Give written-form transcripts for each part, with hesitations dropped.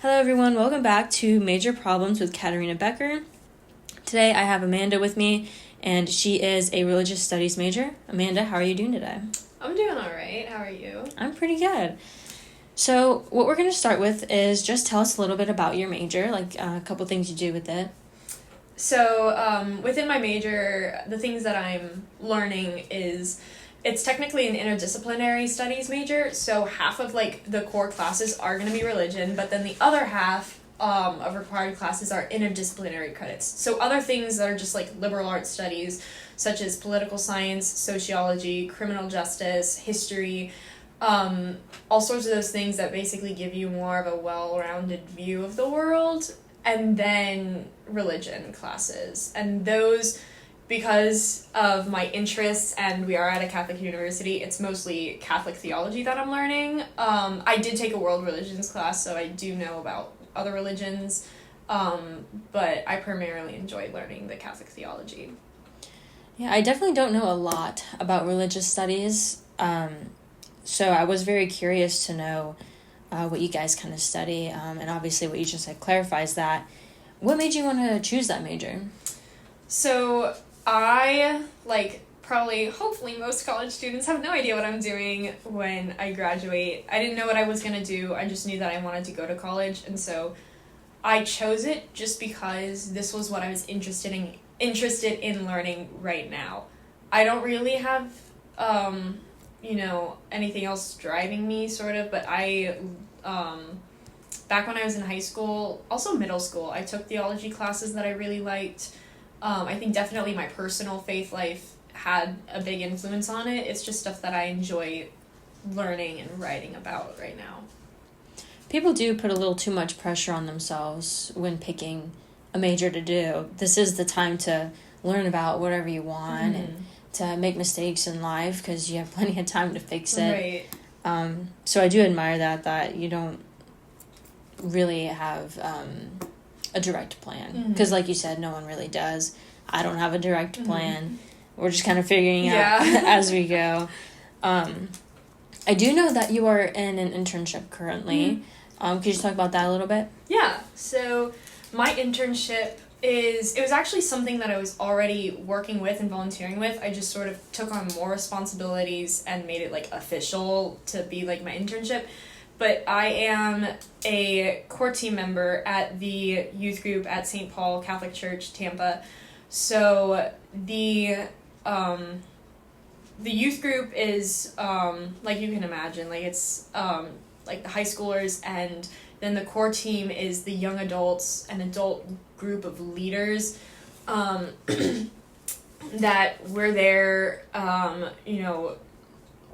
Hello everyone, welcome back to Major Problems with Katarina Becker. Today I have Amanda with me, and she is a religious studies major. Amanda, how are you doing today? I'm doing alright, how are you? I'm pretty good. So what we're going to start with is just tell us a little bit about your major, like a couple things you do with it. So within my major, the things that I'm learning is it's technically an interdisciplinary studies major, so half of the core classes are going to be religion, but then the other half of required classes are interdisciplinary credits. So other things that are just liberal arts studies, such as political science, sociology, criminal justice, history, all sorts of those things that basically give you more of a well-rounded view of the world, and then religion classes. And those, because of my interests and we are at a Catholic university, it's mostly Catholic theology that I'm learning. I did take a world religions class, so I do know about other religions, but I primarily enjoy learning the Catholic theology. Yeah, I definitely don't know a lot about religious studies, so I was very curious to know what you guys kind of study, and obviously what you just said clarifies that. What made you want to choose that major? So I, probably, hopefully most college students have no idea what I'm doing when I graduate. I didn't know what I was going to do. I just knew that I wanted to go to college, and so I chose it just because this was what I was interested in learning right now. I don't really have, anything else driving me, sort of, but I, back when I was in high school, also middle school, I took theology classes that I really liked. I think definitely my personal faith life had a big influence on it. It's just stuff that I enjoy learning and writing about right now. People do put a little too much pressure on themselves when picking a major to do. This is the time to learn about whatever you want and to make mistakes in life because you have plenty of time to fix it. Right. So I do admire that you don't really have a direct plan. Because like you said, no one really does. I don't have a direct plan. We're just kind of figuring out as we go. I do know that you are in an internship currently. Could you talk about that a little bit? Yeah, so my internship it was actually something that I was already working with and volunteering with. I just sort of took on more responsibilities and made it official to be my internship. But I am a core team member at the youth group at St. Paul Catholic Church, Tampa. So the youth group is, like you can imagine, it's the high schoolers, and then the core team is the young adults, an adult group of leaders that we're there,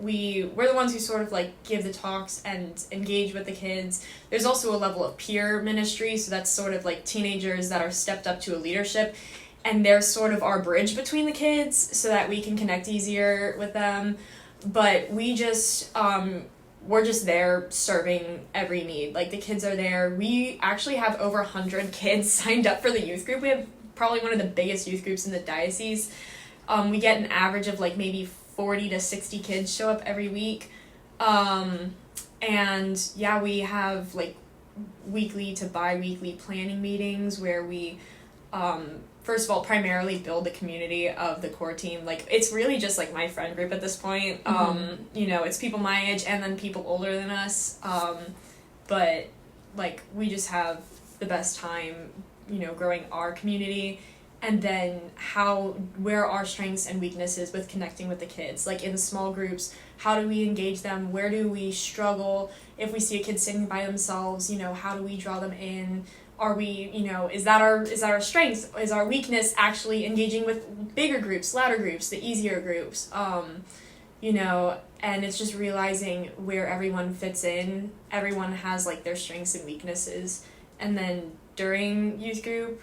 we're the ones who sort of give the talks and engage with the kids. There's also a level of peer ministry, so that's sort of teenagers that are stepped up to a leadership, and they're sort of our bridge between the kids so that we can connect easier with them. But we just we're just there serving every need. The kids are there. We actually have over 100 kids signed up for the youth group. We have probably one of the biggest youth groups in the diocese. We get an average of maybe 40 to 60 kids show up every week. And yeah, we have weekly to bi-weekly planning meetings where we first of all primarily build the community of the core team. It's really just my friend group at this point. It's people my age and then people older than us. But we just have the best time, growing our community. And then where our strengths and weaknesses with connecting with the kids. In small groups, how do we engage them? Where do we struggle? If we see a kid sitting by themselves, how do we draw them in? Are we, is that our strength? Is our weakness actually engaging with bigger groups, louder groups, the easier groups? And it's just realizing where everyone fits in. Everyone has their strengths and weaknesses. And then during youth group,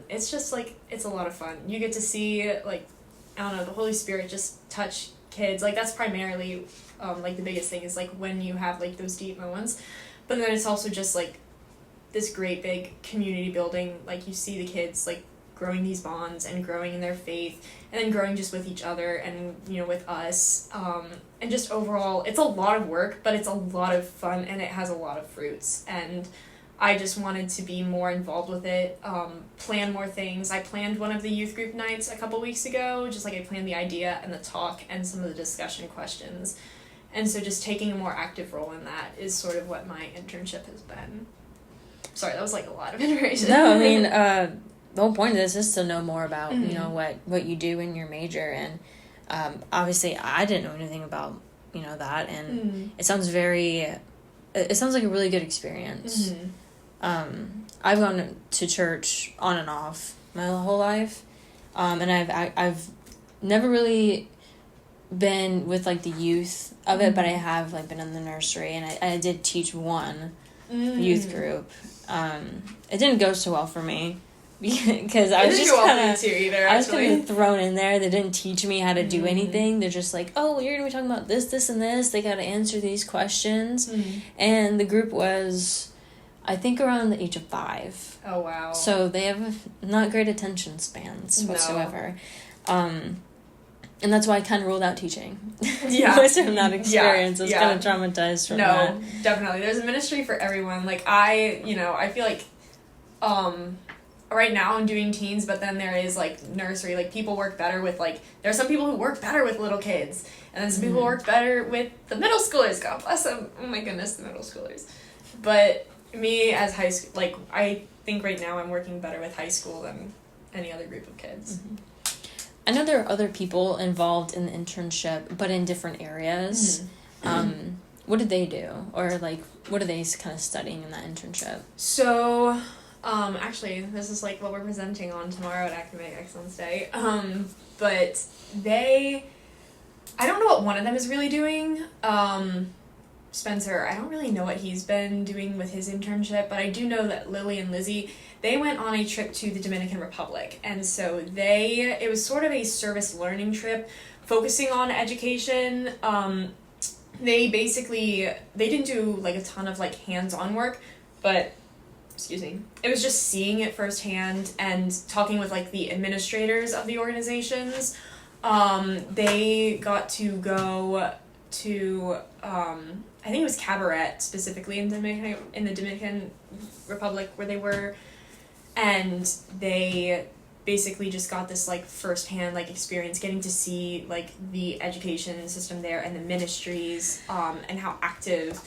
it's just it's a lot of fun. You get to see I don't know, the Holy Spirit just touch kids. That's primarily the biggest thing is when you have those deep moments. But then it's also just this great big community building. You see the kids growing these bonds and growing in their faith, and then growing just with each other and with us, and just overall it's a lot of work, but it's a lot of fun and it has a lot of fruits. And I just wanted to be more involved with it, plan more things. I planned one of the youth group nights a couple weeks ago, just like I planned the idea and the talk and some of the discussion questions. And so just taking a more active role in that is sort of what my internship has been. Sorry, that was like a lot of information. No, I mean, the whole point of this is to know more about, you know, what you do in your major. And obviously I didn't know anything about, you know, that. And it sounds like a really good experience. I've gone to church on and off my whole life. And I've never really been with like the youth of it, but I have like been in the nursery, and I did teach one youth group. It didn't go so well for me because I was just kind of thrown in there. They didn't teach me how to do anything. They're just like, oh, you're gonna be talking about this, and this. They got to answer these questions, and the group was, I think, around the age of 5. Oh wow! So they have not great attention spans whatsoever. And that's why I kind of ruled out teaching. Yeah. Most from that experience. I was kind of traumatized from that. No, definitely. There's a ministry for everyone. Like, I feel like, right now I'm doing teens, but then there is, like, nursery. Like, people work better with, like, there are some people who work better with little kids. And then some people work better with the middle schoolers. God bless them. Oh, my goodness, the middle schoolers. But me as high school, like, I think right now I'm working better with high school than any other group of kids. I know there are other people involved in the internship, but in different areas. What did they do? Or, like, what are they kind of studying in that internship? So, actually, this is, like, what we're presenting on tomorrow at Academic Excellence Day. But I don't know what one of them is really doing. Spencer, I don't really know what he's been doing with his internship, but I do know that Lily and Lizzie, they went on a trip to the Dominican Republic, and so it was sort of a service learning trip focusing on education. They didn't do like a ton of like hands-on work, but it was just seeing it firsthand and talking with like the administrators of the organizations. They got to go to I think it was Cabaret specifically in the Dominican Republic where they were, and they basically just got this like firsthand like experience getting to see like the education system there and the ministries and how active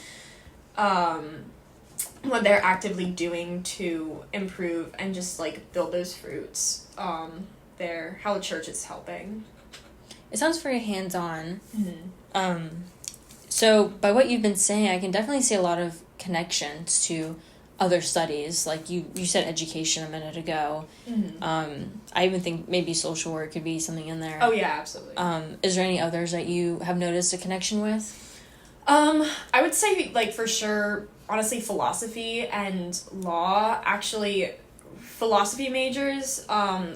what they're actively doing to improve and just like build those fruits there, how the church is helping. It sounds very hands-on. So by what you've been saying, I can definitely see a lot of connections to other studies. Like you said education a minute ago. I even think maybe social work could be something in there. Oh yeah, absolutely. Is there any others that you have noticed a connection with? I would say like for sure, honestly, philosophy and law. Actually, philosophy majors,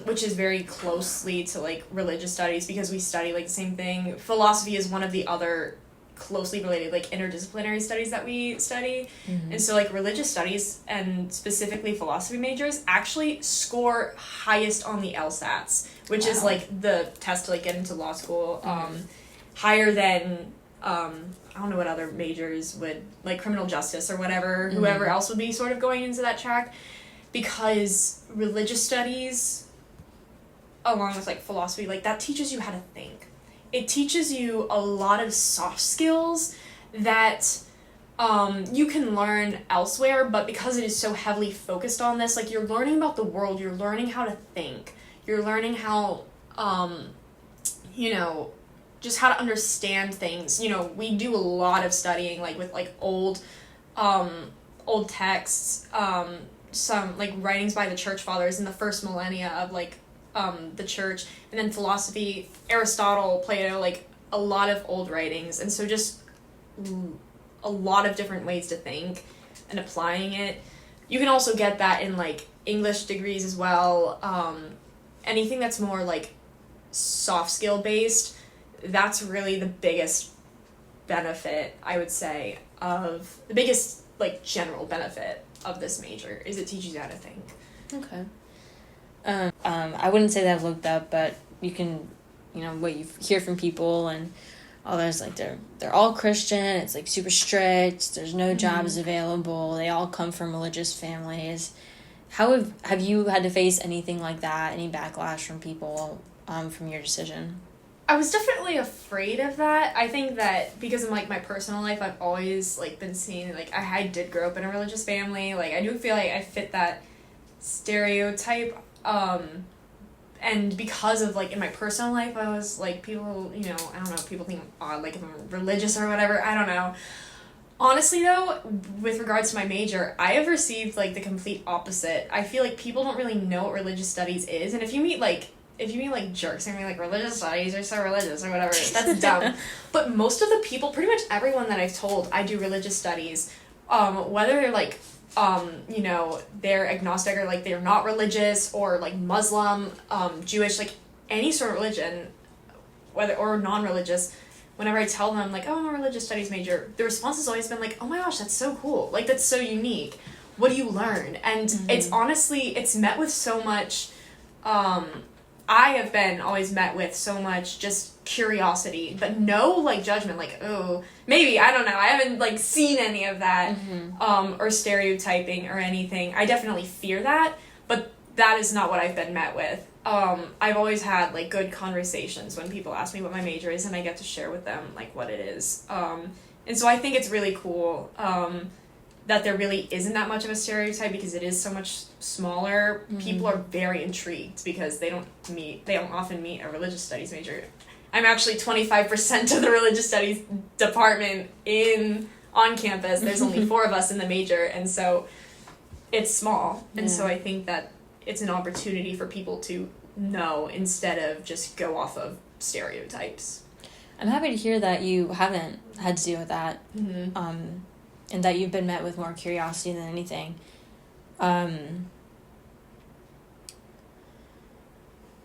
which is very closely to like religious studies because we study like the same thing. Philosophy is one of the other closely related like interdisciplinary studies that we study, and so like religious studies and specifically philosophy majors actually score highest on the LSATs, which is like the test to like get into law school, higher than I don't know what other majors would, like criminal justice or whatever, whoever else would be sort of going into that track, because religious studies along with like philosophy, like that teaches you how to think. It teaches you a lot of soft skills that you can learn elsewhere, but because it is so heavily focused on this, like you're learning about the world, you're learning how to think, you're learning how, just how to understand things. We do a lot of studying, like with like old texts, some like writings by the church fathers in the first millennia of like the church, and then philosophy, Aristotle, Plato, like a lot of old writings, and so just a lot of different ways to think and applying it. You can also get that in like English degrees as well. Anything that's more like soft skill based, that's really the biggest benefit, I would say, of the biggest like general benefit of this major is it teaches you how to think. Okay. I wouldn't say that I've looked up, but you can, what you hear from people and oh, there's like they're all Christian, it's like super strict, there's no jobs available, they all come from religious families. How have you had to face anything like that, any backlash from people from your decision? I was definitely afraid of that. I think that because in like my personal life, I've always like been seen, like I did grow up in a religious family, like I do feel like I fit that stereotype, and because of like in my personal life I was like, people, you know, I don't know, people think I'm odd, like if I'm religious or whatever, I don't know. Honestly though, with regards to my major, I have received like the complete opposite. I feel like people don't really know what religious studies is, and if you meet like jerks and be like, religious studies are so religious or whatever, that's dumb. But most of the people, pretty much everyone that I've told I do religious studies, whether they're like you know, they're agnostic or like they're not religious, or like Muslim, Jewish, like any sort of religion, whether or non-religious, whenever I tell them like, oh, I'm a religious studies major, the response has always been like, oh my gosh, that's so cool, like that's so unique, what do you learn? And it's honestly, it's met with so much, I have been always met with so much just curiosity, but no like judgment, like, oh, maybe, I don't know, I haven't like seen any of that, or stereotyping or anything. I definitely fear that, but that is not what I've been met with. I've always had like good conversations when people ask me what my major is, and I get to share with them like what it is. And so I think it's really cool, that there really isn't that much of a stereotype, because it is so much smaller. People are very intrigued because they don't often meet a religious studies major. I'm actually 25% of the religious studies department on campus. There's only 4 of us in the major, and so it's small. And so I think that it's an opportunity for people to know instead of just go off of stereotypes. I'm happy to hear that you haven't had to deal with that. And that you've been met with more curiosity than anything.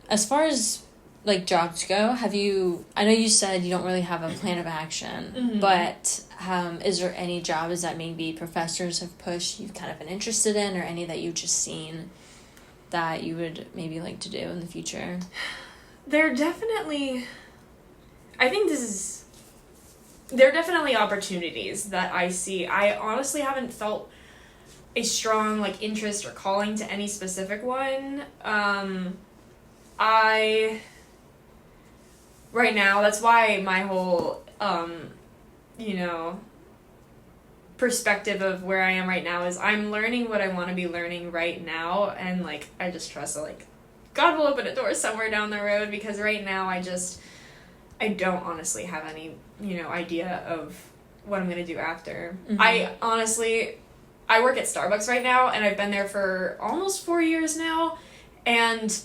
As far as like jobs go, I know you said you don't really have a plan of action, but is there any jobs that maybe professors have pushed you've kind of been interested in, or any that you've just seen that you would maybe like to do in the future? There are definitely opportunities that I see. I honestly haven't felt a strong like interest or calling to any specific one. Right now, that's why my whole you know, perspective of where I am right now is I'm learning what I want to be learning right now, and like I just trust that like God will open a door somewhere down the road, because right now I don't honestly have any, you know, idea of what I'm going to do after. I work at Starbucks right now, and I've been there for almost 4 years now, and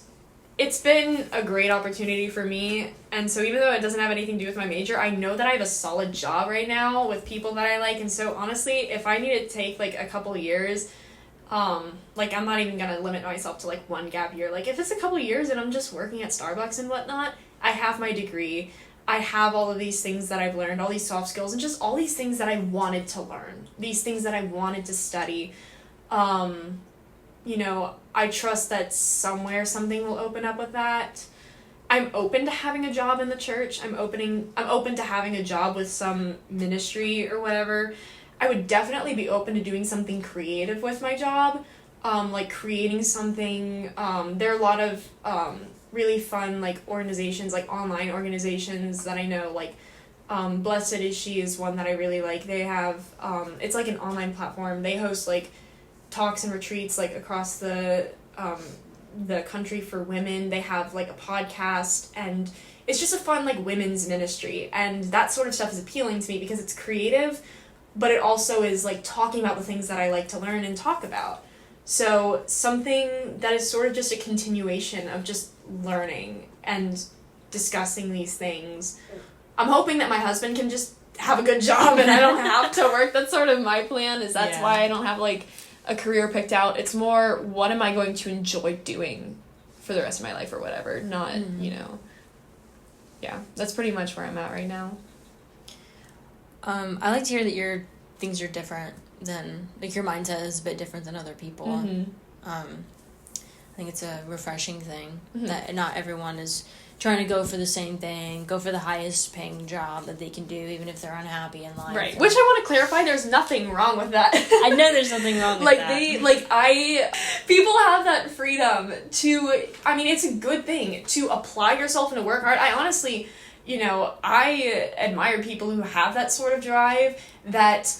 it's been a great opportunity for me. And so even though it doesn't have anything to do with my major, I know that I have a solid job right now with people that I like. And so honestly, if I need to take like a couple years, like I'm not even going to limit myself to like one gap year. Like if it's a couple years and I'm just working at Starbucks and whatnot, I have my degree. I have all of these things that I've learned, all these soft skills, and just all these things that I wanted to learn, these things that I wanted to study. You know, I trust that somewhere something will open up with that. I'm open to having a job in the church. I'm open to having a job with some ministry or whatever. I would definitely be open to doing something creative with my job, like creating something. There are a lot of really fun like organizations, like online organizations that I know, like Blessed Is She is one that I really like. They have it's like an online platform. They host like talks and retreats like across the country for women. They have like a podcast, and it's just a fun like women's ministry, and that sort of stuff is appealing to me because it's creative, but it also is like talking about the things that I like to learn and talk about. So something that is sort of just a continuation of just learning and discussing these things. I'm hoping that my husband can just have a good job and I don't have to work. That's sort of my plan, is that's why I don't have like a career picked out. It's more, what am I going to enjoy doing for the rest of my life or whatever, not, you know. Yeah, that's pretty much where I'm at right now. I like to hear that things are different than, like, your mindset is a bit different than other people. I think it's a refreshing thing that not everyone is trying to go for the same thing, go for the highest paying job that they can do, even if they're unhappy in life. Right. Which I want to clarify, there's nothing wrong with that. I know there's nothing wrong with that. People have that freedom to, I mean, it's a good thing to apply yourself and to work hard. I honestly, I admire people who have that sort of drive, that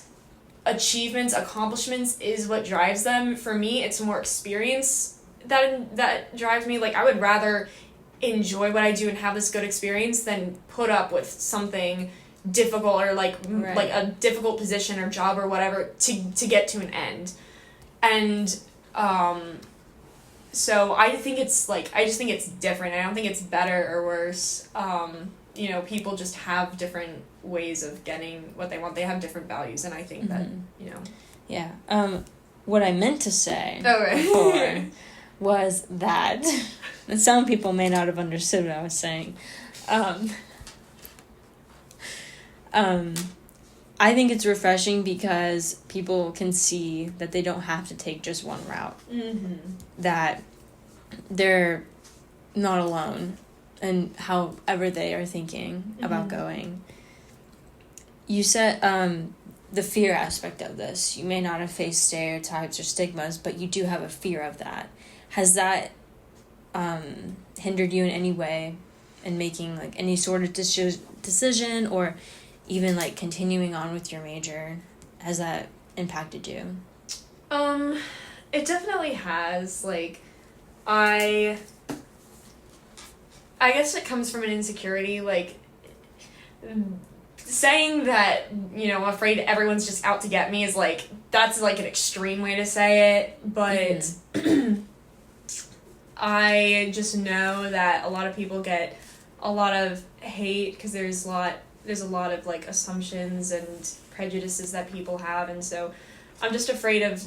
achievements, accomplishments is what drives them. For me, it's more experience that drives me. Like, I would rather enjoy what I do and have this good experience than put up with something difficult or like a difficult position or job or whatever to get to an end. And so I think it's I just think it's different. I don't think it's better or worse. People just have different ways of getting what they want. They have different values, and I think that Yeah. What I meant to say before was that, and some people may not have understood what I was saying. I think it's refreshing because people can see that they don't have to take just one route. Mm-hmm. That they're not alone in however they are thinking about going. You said the fear aspect of this. You may not have faced stereotypes or stigmas, but you do have a fear of that. Has that hindered you in any way in making any sort of decision or even continuing on with your major? Has that impacted you? It definitely has. I guess it comes from an insecurity, saying that, I'm afraid everyone's just out to get me is that's an extreme way to say it, but I just know that a lot of people get a lot of hate because there's a lot of assumptions and prejudices that people have, and so I'm just afraid of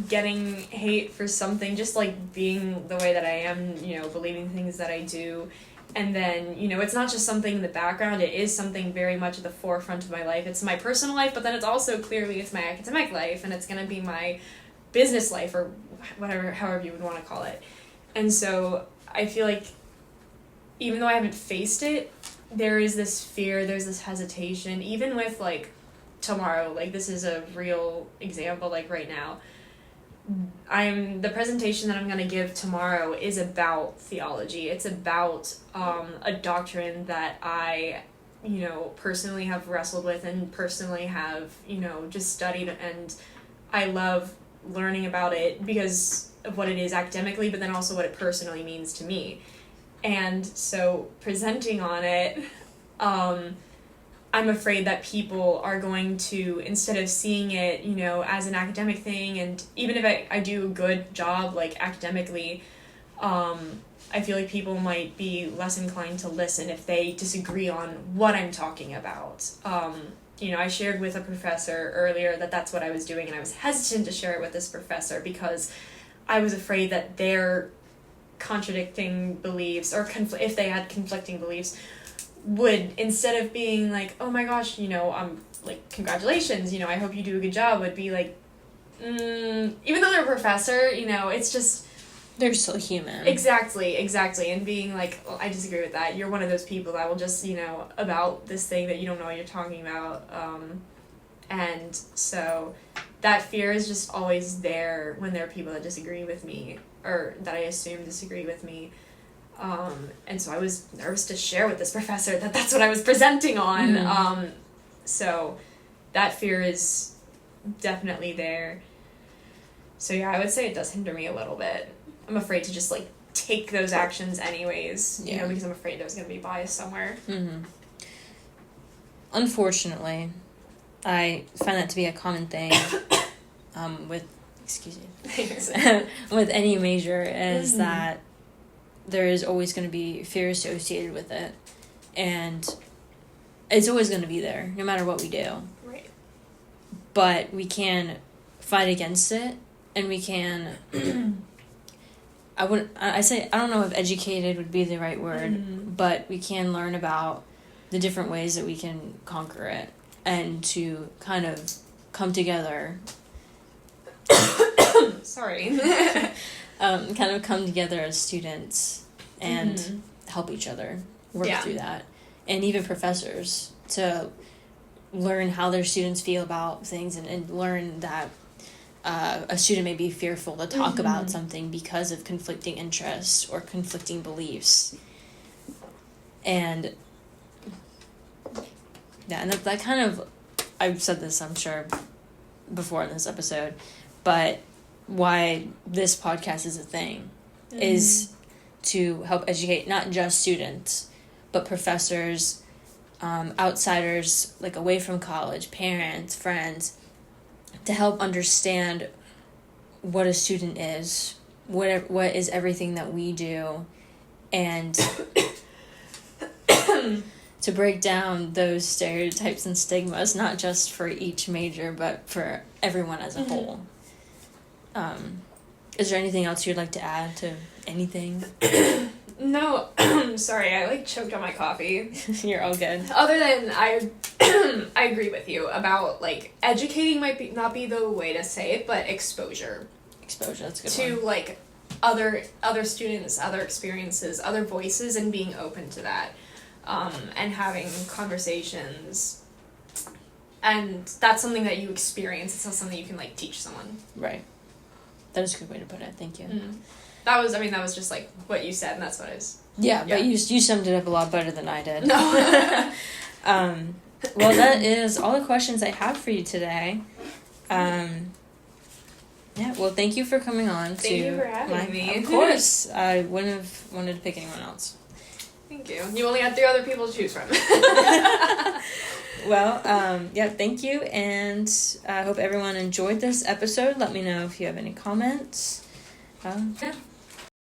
getting hate for something, just being the way that I am, believing things that I do. And then, it's not just something in the background, it is something very much at the forefront of my life. It's my personal life, but then it's also clearly it's my academic life, and it's going to be my business life, or however you would want to call it. And so I feel even though I haven't faced it, there is this fear, there's this hesitation, even with tomorrow, this is a real example, right now. The presentation that I'm going to give tomorrow is about theology. It's about a doctrine that I, personally have wrestled with and personally have, just studied, and I love learning about it because of what it is academically, but then also what it personally means to me. And so presenting on it, I'm afraid that people are going to, instead of seeing it, as an academic thing, and even if I do a good job, academically, I feel people might be less inclined to listen if they disagree on what I'm talking about. I shared with a professor earlier that that's what I was doing, and I was hesitant to share it with this professor because I was afraid that their contradicting beliefs, or if they had conflicting beliefs, would, instead of being oh my gosh, congratulations, I hope you do a good job, would be even though they're a professor, it's just, they're still human. Exactly, and being well, I disagree with that. You're one of those people that will just, about this thing that you don't know what you're talking about, and so that fear is just always there when there are people that disagree with me, or that I assume disagree with me. And so I was nervous to share with this professor that that's what I was presenting on. So that fear is definitely there. So yeah, I would say it does hinder me a little bit. I'm afraid to just take those actions anyways, because I'm afraid there's going to be bias somewhere. Mm-hmm. Unfortunately, I find that to be a common thing with any major, is that there is always going to be fear associated with it, and it's always going to be there no matter what we do. Right. But we can fight against it, and we can I don't know if educated would be the right word, but we can learn about the different ways that we can conquer it, and to kind of come together. Sorry. Kind of come together as students and help each other work Yeah. through that. And even professors to learn how their students feel about things and learn that a student may be fearful to talk about something because of conflicting interests or conflicting beliefs. And yeah, and that kind of, I've said this, I'm sure, before in this episode, but why this podcast is a thing is to help educate not just students, but professors, outsiders, like away from college, parents, friends, to help understand what a student is, what is everything that we do, and to break down those stereotypes and stigmas, not just for each major, but for everyone as a whole. Is there anything else you'd like to add to anything? No, sorry, I choked on my coffee. You're all good. Other than I agree with you about educating might not be the way to say it, but exposure. Exposure, that's a good to one. Other students, other experiences, other voices, and being open to that, and having conversations. And that's something that you experience. It's not something you can teach someone. Right. That is a good way to put it. Thank you. That was just what you said, and that's what I was. Yeah, but you summed it up a lot better than I did. No. Well, that is all the questions I have for you today. Yeah, well, thank you for coming on. Thank you for having me. Of course. I wouldn't have wanted to pick anyone else. Thank you. You only had 3 other people to choose from. Well, yeah, thank you, and I hope everyone enjoyed this episode. Let me know if you have any comments. Yeah.